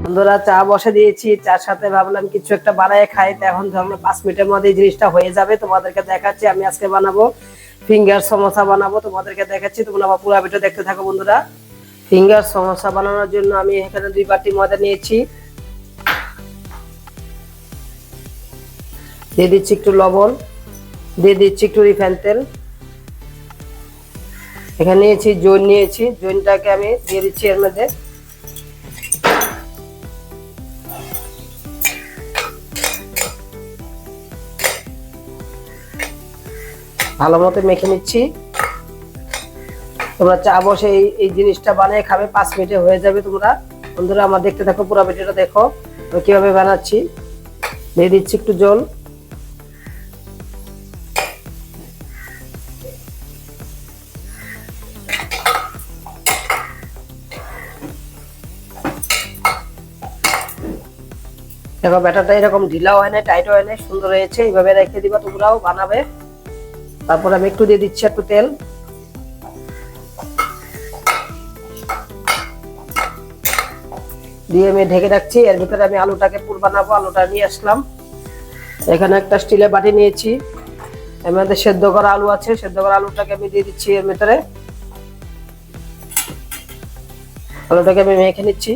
বন্ধুরা চা বসে দিয়েছি, চার সাথে ভাবলাম কিছু একটা বানায় খাই। তো এখন ধরো 5 মিনিটের মধ্যে এই জিনিসটা হয়ে যাবে। তোমাদেরকে দেখাচ্ছি, আমি আজকে বানাবো ফিঙ্গার সমোসা বানাবো, তোমাদেরকে দেখাচ্ছি। তোমরা পুরো ভিডিও দেখতে থাকো বন্ধুরা। ফিঙ্গার সমোসা বানানোর জন্য আমি এখানে 2 বাটি ময়দা নিয়েছি, দিয়ে দিচ্ছি একটু লবণ, দিয়ে দিচ্ছি একটু রিফাইন তেল। এখানে নিয়েছি জৈন, জৈনটাকে আমি দিয়ে দিচ্ছি এর মধ্যে। ভালো মতো মেখে নিচ্ছি। তোমরা চা বসে এই জিনিসটা বানিয়ে খাবে, 5 মিনিটে হয়ে যাবে। তোমরা বন্ধুরা আমার দেখতে থাকো, পুরো ভিডিওটা দেখো আমি কিভাবে বানাচ্ছি। দিয়ে দিচ্ছি একটু জল, দেখো ব্যাটারটা এরকম ঢিলাও হয় না, টাইট হয় না, সুন্দর হয়েছে। এইভাবে রেখে দিবা, তোমরাও বানাবে। তারপর আমি একটু দিয়ে দিচ্ছি একটু তেল, দিয়ে আমি ঢেকে রাখছি। এর ভিতরে আমি আলুটাকে পুর বানাবো। আলুটা নিয়ে আসলাম, এখানে একটা স্টিলের বাটি নিয়েছি, এর মধ্যে সেদ্ধ করা আলু আছে। সেদ্ধ করা আলুটাকে আমি দিয়ে দিচ্ছি এর ভিতরে। আলুটাকে আমি মেখে নিচ্ছি।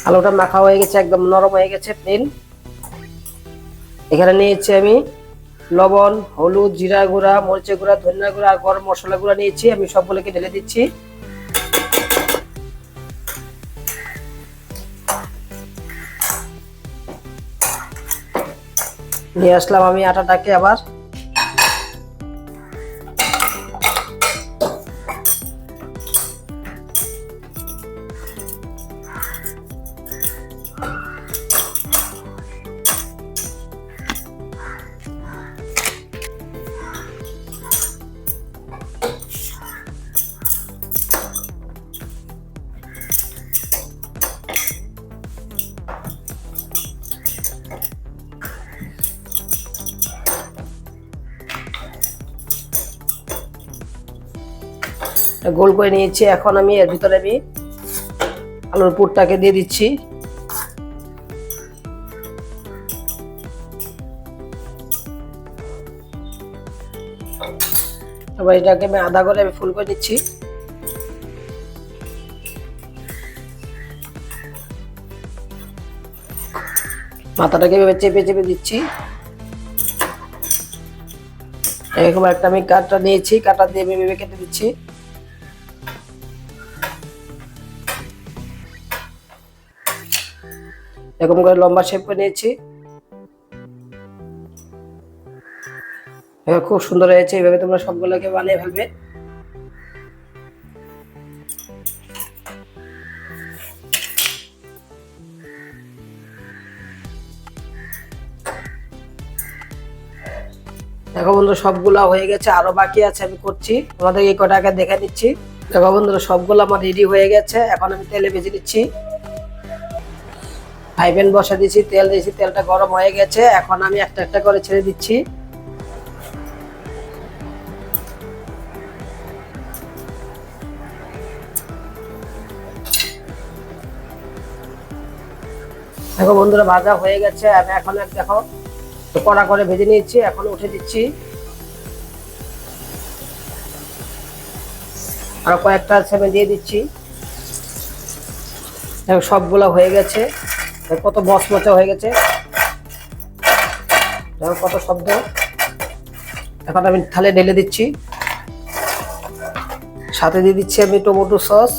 আলুটা মাখা হয়ে গেছে, একদম নরম হয়ে গেছে প্লেন। এখানে নিয়েছি আমি লবণ, হলুদ, জিরা গুঁড়া, মরিচের গুঁড়া, ধনিয়া গুঁড়া আর গরম মশলা গুঁড়া নিয়েছি। আমি সবগুলোকে ঢেলে দিচ্ছি। নিয়ে আসলাম আমি আটাটাকে আবার। গোল করে নিয়েছি। এখন আমি এর ভিতরে আলুর পুরটাকে দিয়ে দিচ্ছি। এবার এটাকে আমি আধা করে ফুল করে দিচ্ছি। মাথাটাকে চেপে চেপে দিচ্ছি। এরকম একটা আমি কাটা নিয়েছি, কাটা দিয়ে ভেবে কেটে দিচ্ছি। এরকম করে লম্বা শেপ করে নিয়েছি। খুব সুন্দর হয়েছে। এইভাবে তোমরা সবগুলোকে বানিয়ে ফেলবে। দেখো বন্ধুরা সবগুলা হয়ে গেছে, আরো বাকি আছে, আমি করছি। তোমাদের এই কটাকে দেখে নিচ্ছি। দেখো বন্ধুরা সবগুলো আমার রেডি হয়ে গেছে। এখন আমি তেলে ভেজে দিচ্ছি। ফ্রাই প্যান বসা দিয়েছি, তেল দিয়েছি, তেলটা গরম হয়ে গেছে। এখন আমি একটা একটা করে ছেড়ে দিচ্ছি। দেখো বন্ধুরা ভাজা হয়ে গেছে। আমি এখন দেখো কড়া করে ভেজে নিয়েছি, এখন উঠে দিচ্ছি। আর কয়েকটা সেমে দিয়ে দিচ্ছি। দেখো সবগুলো হয়ে গেছে। কত মচমচে হয়ে গেছে, দেখো কত শব্দ। এখন আমি থালে ঢেলে দিচ্ছি। সাথে দিয়ে দিচ্ছি আমি টমেটো সস।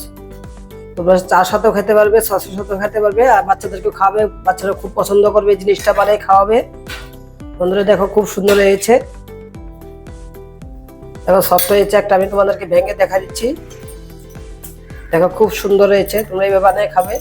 তোমরা চার সাথেও খেতে পারবে, সসের সাথেও খেতে পারবে, আর বাচ্চাদেরকেও খাওয়াবে। বাচ্চারা খুব পছন্দ করবে, এই জিনিসটা বানিয়ে খাওয়াবে। বন্ধুরা দেখো খুব সুন্দর হয়েছে। দেখো সফট হয়েছে। একটা আমি তোমাদেরকে ভেঙে দেখা দিচ্ছি। দেখো খুব সুন্দর হয়েছে, তোমরা এইভাবে বানিয়ে খাবে।